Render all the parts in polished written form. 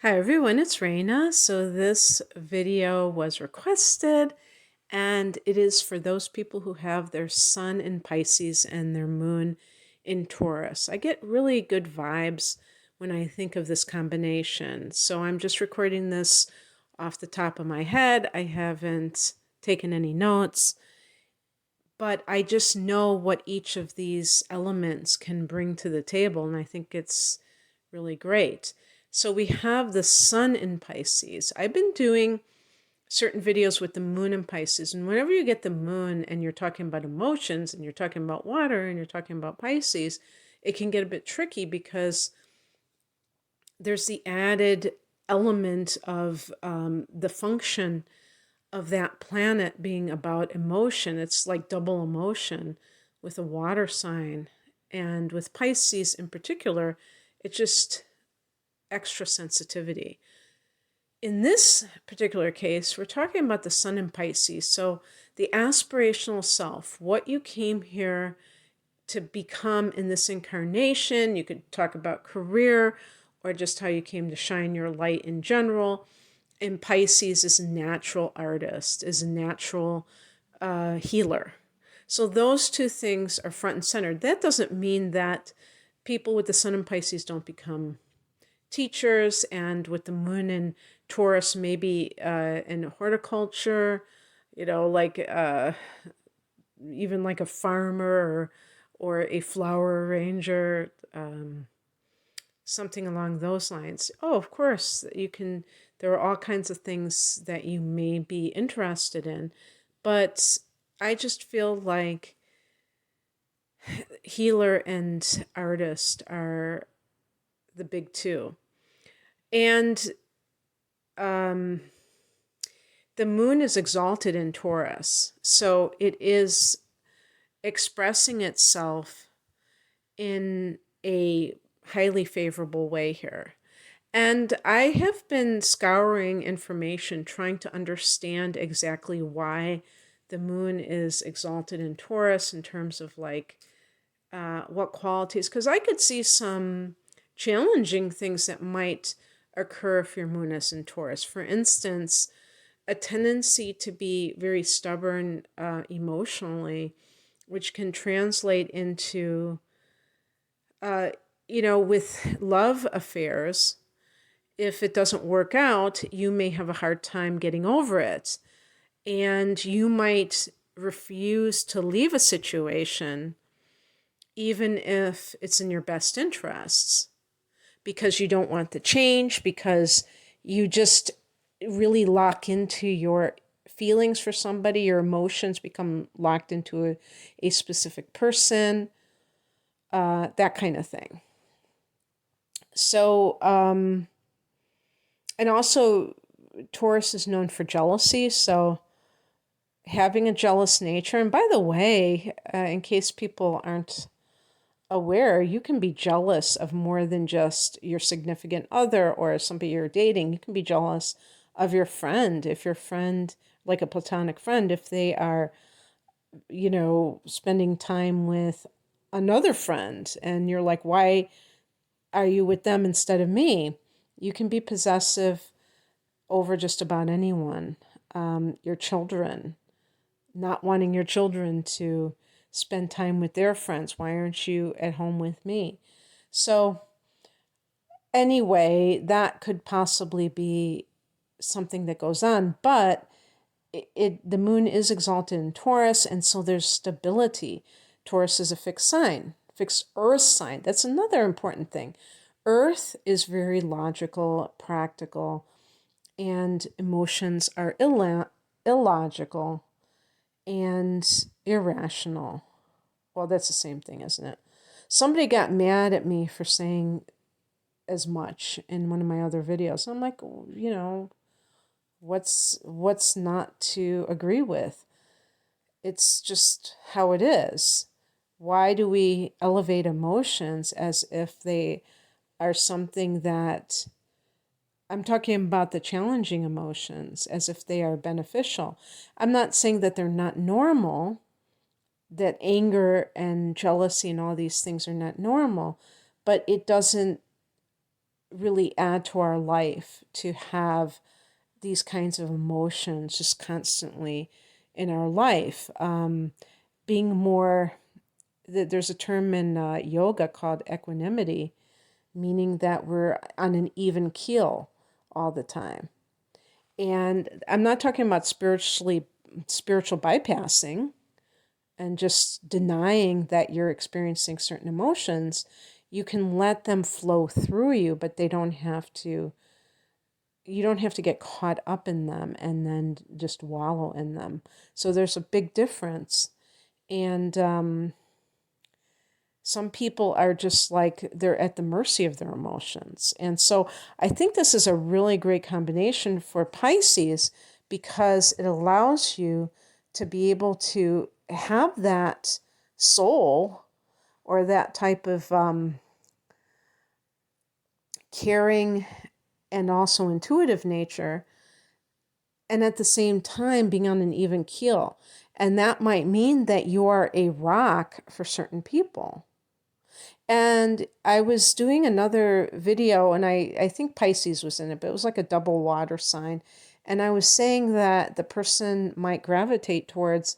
Hi everyone, it's Raina. So this video was requested and it is for those people who have their sun in Pisces and their moon in Taurus. I get really good vibes when I think of this combination. So I'm just recording this off the top of my head. I haven't taken any notes, but I just know what each of these elements can bring to the table, and I think it's really great. So we have the sun in Pisces. I've been doing certain videos with the moon in Pisces, and whenever you get the moon and you're talking about emotions and you're talking about water and you're talking about Pisces, it can get a bit tricky because there's the added element of the function of that planet being about emotion. It's like double emotion with a water sign. And with Pisces in particular, it's just extra sensitivity. In this particular case, we're talking about the sun in Pisces. So the aspirational self, what you came here to become in this incarnation. You could talk about career or just how you came to shine your light in general. And Pisces is a natural artist, is a natural healer. So those two things are front and center. That doesn't mean that people with the sun in Pisces don't become teachers, and with the moon in Taurus, maybe in horticulture, like even like a farmer or a flower arranger, something along those lines. Oh, of course, you can. There are all kinds of things that you may be interested in, but I just feel like healer and artist are the big two. And um, the moon is exalted in Taurus, so it is expressing itself in a highly favorable way here. And I have been scouring information trying to understand exactly why the moon is exalted in Taurus in terms of like what qualities, because I could see some challenging things that might occur if your moon is in Taurus. For instance, a tendency to be very stubborn emotionally, which can translate into, with love affairs. If it doesn't work out, you may have a hard time getting over it. And you might refuse to leave a situation, even if it's in your best interests, because you don't want the change, because you just really lock into your feelings for somebody, your emotions become locked into a specific person, that kind of thing. So, and also, Taurus is known for jealousy, so having a jealous nature, and by the way, in case people aren't aware, you can be jealous of more than just your significant other or somebody you're dating. You can be jealous of your friend. If your friend, like a platonic friend, if they are, spending time with another friend and you're like, why are you with them instead of me? You can be possessive over just about anyone. Your children, not wanting your children to spend time with their friends. Why aren't you at home with me? So, anyway, that could possibly be something that goes on, but the moon is exalted in Taurus, and so there's stability. Taurus is a fixed sign, fixed earth sign. That's another important thing. Earth is very logical, practical, and emotions are illogical and irrational. Well, that's the same thing, isn't it? Somebody got mad at me for saying as much in one of my other videos. I'm like, what's not to agree with? It's just how it is. Why do we elevate emotions as if they are something that, I'm talking about the challenging emotions, as if they are beneficial? I'm not saying that they're not normal, that anger and jealousy and all these things are not normal, but it doesn't really add to our life to have these kinds of emotions just constantly in our life. Being more, there's a term in yoga called equanimity, meaning that we're on an even keel all the time. And I'm not talking about spiritual bypassing and just denying that you're experiencing certain emotions. You can let them flow through you, but you don't have to get caught up in them and then just wallow in them. So there's a big difference. And some people are just like, they're at the mercy of their emotions. And so I think this is a really great combination for Pisces because it allows you to be able to have that soul or that type of caring and also intuitive nature, and at the same time being on an even keel. And that might mean that you are a rock for certain people. And I was doing another video, and I think Pisces was in it, but it was like a double water sign. And I was saying that the person might gravitate towards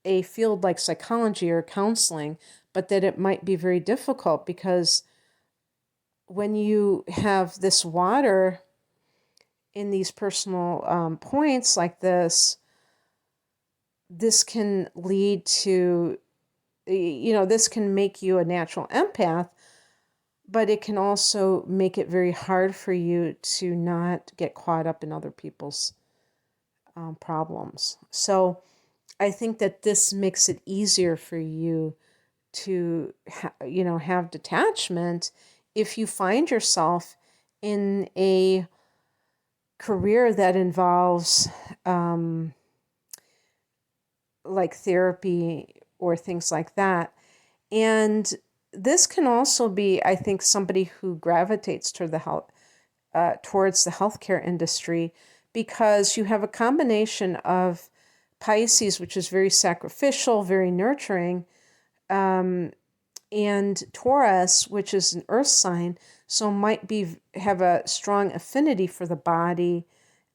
a field like psychology or counseling, but that it might be very difficult because when you have this water in these personal points like this can lead to, this can make you a natural empath, but it can also make it very hard for you to not get caught up in other people's problems. So I think that this makes it easier for you to, have detachment if you find yourself in a career that involves like therapy or things like that. And this can also be, I think, somebody who gravitates toward towards the healthcare industry, because you have a combination of Pisces, which is very sacrificial, very nurturing, and Taurus, which is an earth sign, so might have a strong affinity for the body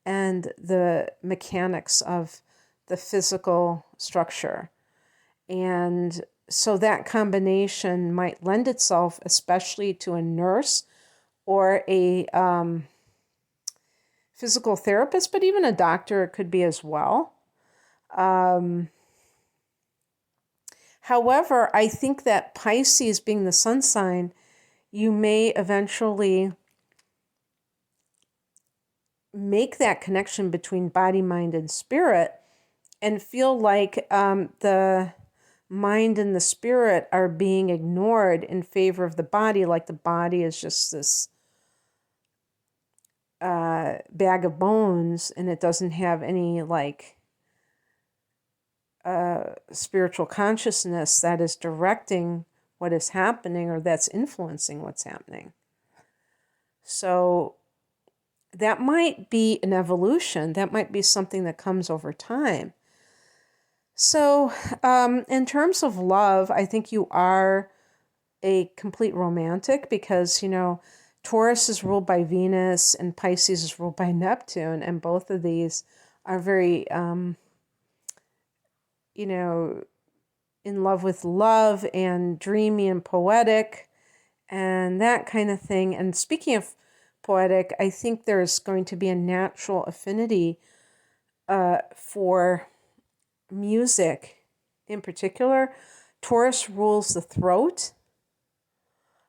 and the mechanics of the physical structure. And so that combination might lend itself especially to a nurse or a physical therapist, but even a doctor it could be as well. However, I think that Pisces, being the sun sign, you may eventually make that connection between body, mind, and spirit and feel like the mind and the spirit are being ignored in favor of the body, like the body is just this bag of bones and it doesn't have any spiritual consciousness that is directing what is happening or that's influencing what's happening. So that might be an evolution. That might be something that comes over time. So in terms of love, I think you are a complete romantic because, Taurus is ruled by Venus and Pisces is ruled by Neptune. And both of these are very, in love with love and dreamy and poetic and that kind of thing. And speaking of poetic, I think there's going to be a natural affinity for music in particular. Taurus rules the throat,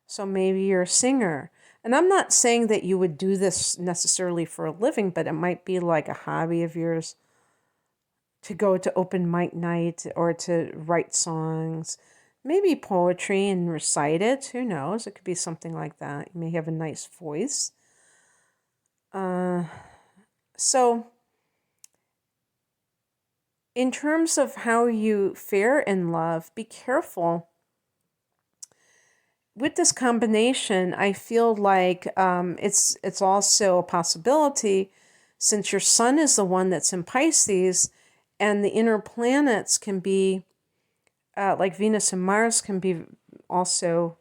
so maybe you're a singer. And I'm not saying that you would do this necessarily for a living, but it might be like a hobby of yours to go to open mic night or to write songs, maybe poetry and recite it. Who knows? It could be something like that. You may have a nice voice. So in terms of how you fare in love, be careful. With this combination, I feel like it's also a possibility, since your sun is the one that's in Pisces, and the inner planets can be, like Venus and Mars can be also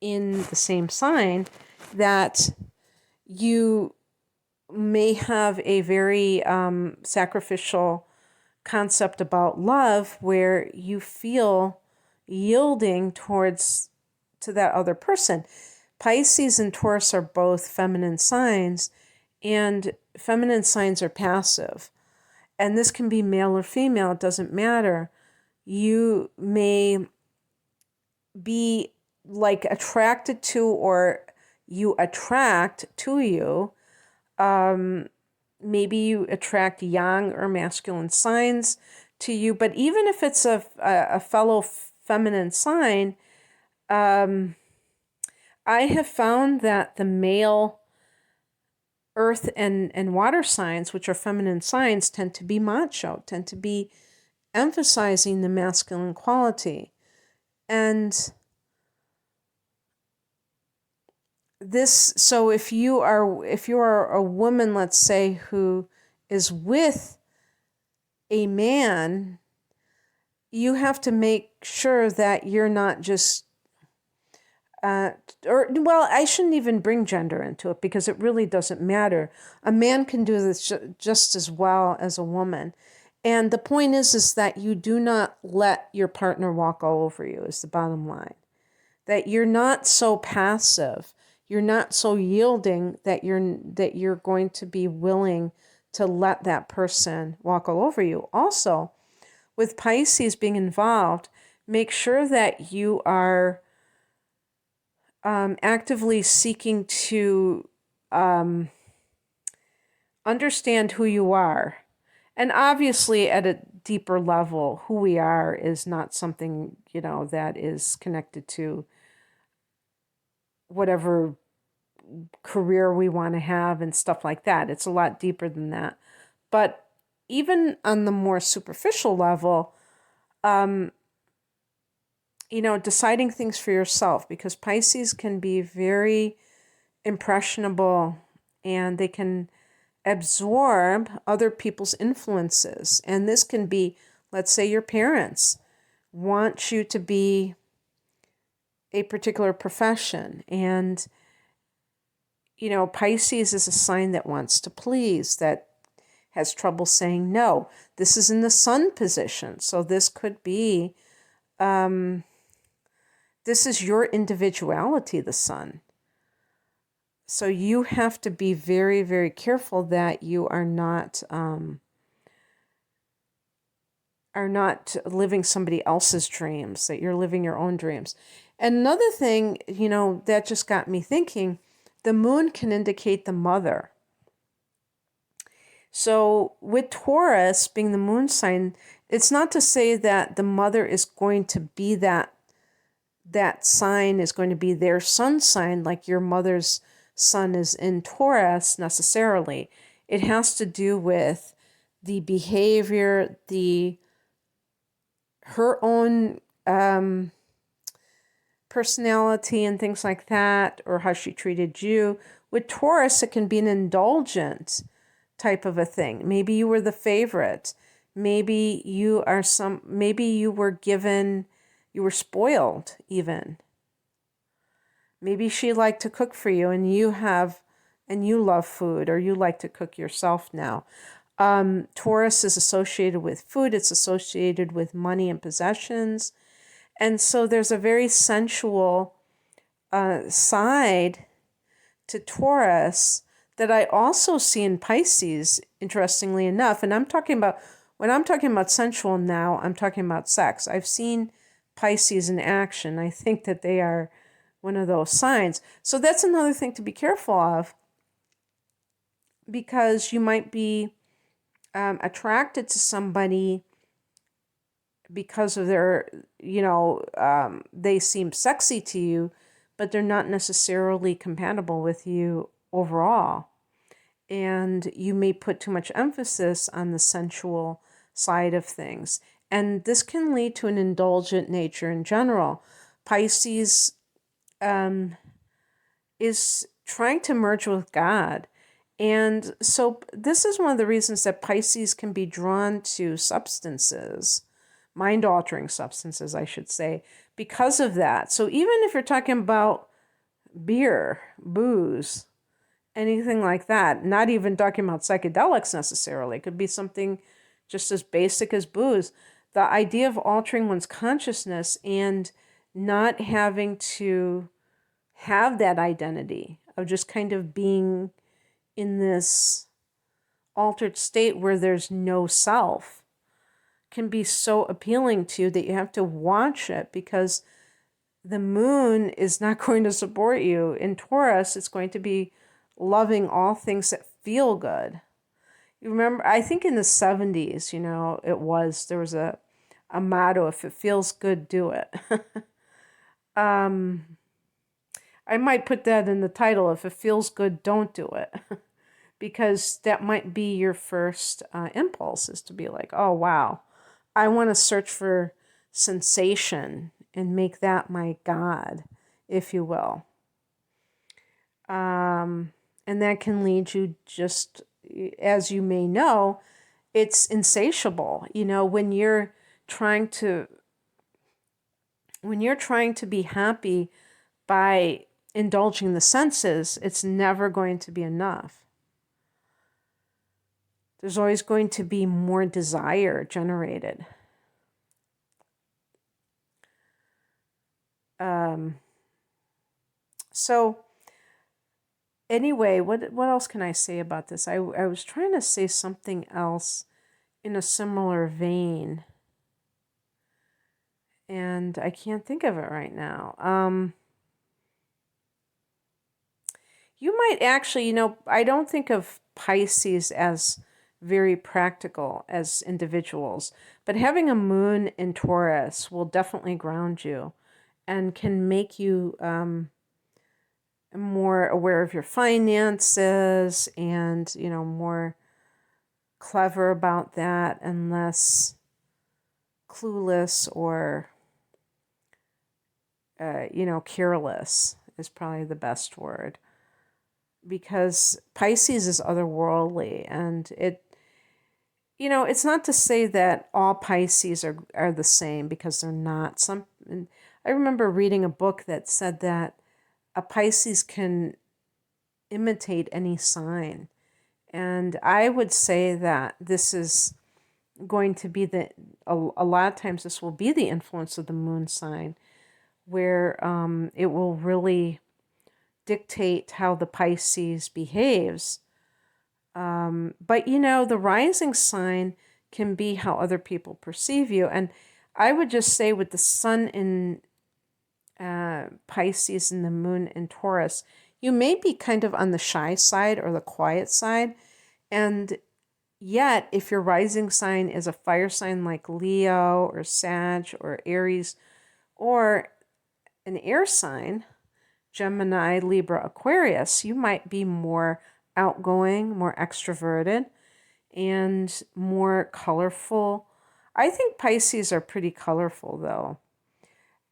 in the same sign. that you may have a very sacrificial concept about love where you feel yielding to that other person. Pisces and Taurus are both feminine signs, and feminine signs are passive. And this can be male or female, it doesn't matter. You may be like attracted to, or you attract to you. Maybe you attract yang or masculine signs to you, but even if it's a fellow feminine sign, I have found that the male earth and water signs, which are feminine signs, tend to be macho, tend to be emphasizing the masculine quality. And so if you are a woman, let's say, who is with a man, you have to make sure that you're not just I shouldn't even bring gender into it, because it really doesn't matter. A man can do this just as well as a woman. And the point is that you do not let your partner walk all over you, is the bottom line. That you're not so passive, you're not so yielding that you're going to be willing to let that person walk all over you. Also, with Pisces being involved, make sure that you are actively seeking to understand who you are. And obviously at a deeper level, who we are is not something, that is connected to whatever career we want to have and stuff like that. It's a lot deeper than that. But even on the more superficial level, deciding things for yourself, because Pisces can be very impressionable and they can absorb other people's influences. And this can be, let's say your parents want you to be a particular profession, and Pisces is a sign that wants to please, that has trouble saying no. This is in the sun position, so this could be this is your individuality, the sun. So you have to be very, very careful that you are not living somebody else's dreams, that you're living your own dreams. And another thing, that just got me thinking, the moon can indicate the mother. So with Taurus being the moon sign, it's not to say that the mother is going to be that sign is going to be their sun sign, like your mother's sun is in Taurus necessarily. It has to do with the behavior, her own personality and things like that, or how she treated you. With Taurus, it can be an indulgent type of a thing. Maybe you were the favorite. Maybe you were spoiled even. Maybe she liked to cook for you and you love food, or you like to cook yourself now. Taurus is associated with food. It's associated with money and possessions. And so there's a very sensual side to Taurus that I also see in Pisces, interestingly enough. And when I'm talking about sensual now, I'm talking about sex. I've seen Pisces in action. I think that they are one of those signs. So that's another thing to be careful of, because you might be attracted to somebody because of their, they seem sexy to you, but they're not necessarily compatible with you overall. And you may put too much emphasis on the sensual side of things. And this can lead to an indulgent nature in general. Pisces is trying to merge with God. And so this is one of the reasons that Pisces can be drawn to substances, mind-altering substances, I should say, because of that. So even if you're talking about beer, booze, anything like that. Not even talking about psychedelics necessarily. It could be something just as basic as booze. The idea of altering one's consciousness and not having to have that identity of just kind of being in this altered state where there's no self can be so appealing to you that you have to watch it, because the moon is not going to support you. In Taurus, it's going to be loving all things that feel good. You remember, I think in the 70s, there was a motto: if it feels good, do it. I might put that in the title: if it feels good, don't do it. Because that might be your first impulse, is to be like, oh, wow, I want to search for sensation and make that my God, if you will. And that can lead you, just as you may know, it's insatiable. When you're trying to be happy by indulging the senses, it's never going to be enough. There's always going to be more desire generated. So anyway, what else can I say about this? I was trying to say something else in a similar vein, and I can't think of it right now. You might actually, I don't think of Pisces as very practical as individuals, but having a moon in Taurus will definitely ground you and can make you more aware of your finances and, more clever about that and less clueless or, careless is probably the best word. Because Pisces is otherworldly, and it's not to say that all Pisces are the same, because they're not. I remember reading a book that said that a Pisces can imitate any sign. And I would say that this is going to be a lot of times this will be the influence of the moon sign, where it will really dictate how the Pisces behaves. But the rising sign can be how other people perceive you. And I would just say, with the sun in Pisces and the moon in Taurus, you may be kind of on the shy side or the quiet side. And yet, if your rising sign is a fire sign like Leo or Sag or Aries, or an air sign, Gemini, Libra, Aquarius, you might be more outgoing, more extroverted, and more colorful. I think Pisces are pretty colorful, though.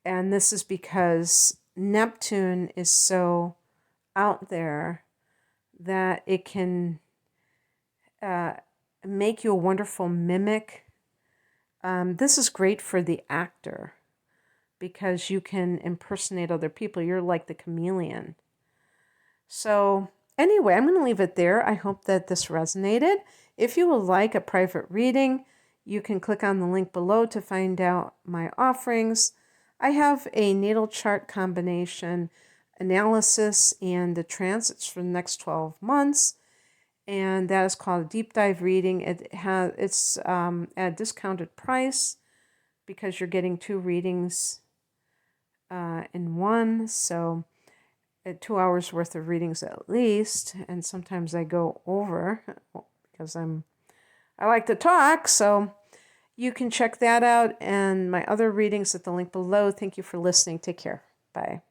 And this is because Neptune is so out there that it can make you a wonderful mimic. This is great for the actor, because you can impersonate other people. You're like the chameleon. So anyway, I'm going to leave it there. I hope that this resonated. If you would like a private reading, you can click on the link below to find out my offerings. I have a natal chart combination analysis and the transits for the next 12 months. And that is called a deep dive reading. It's at a discounted price, because you're getting 2 readings in one. So 2 hours worth of readings at least. And sometimes I go over because I like to talk. So you can check that out and my other readings at the link below. Thank you for listening. Take care. Bye.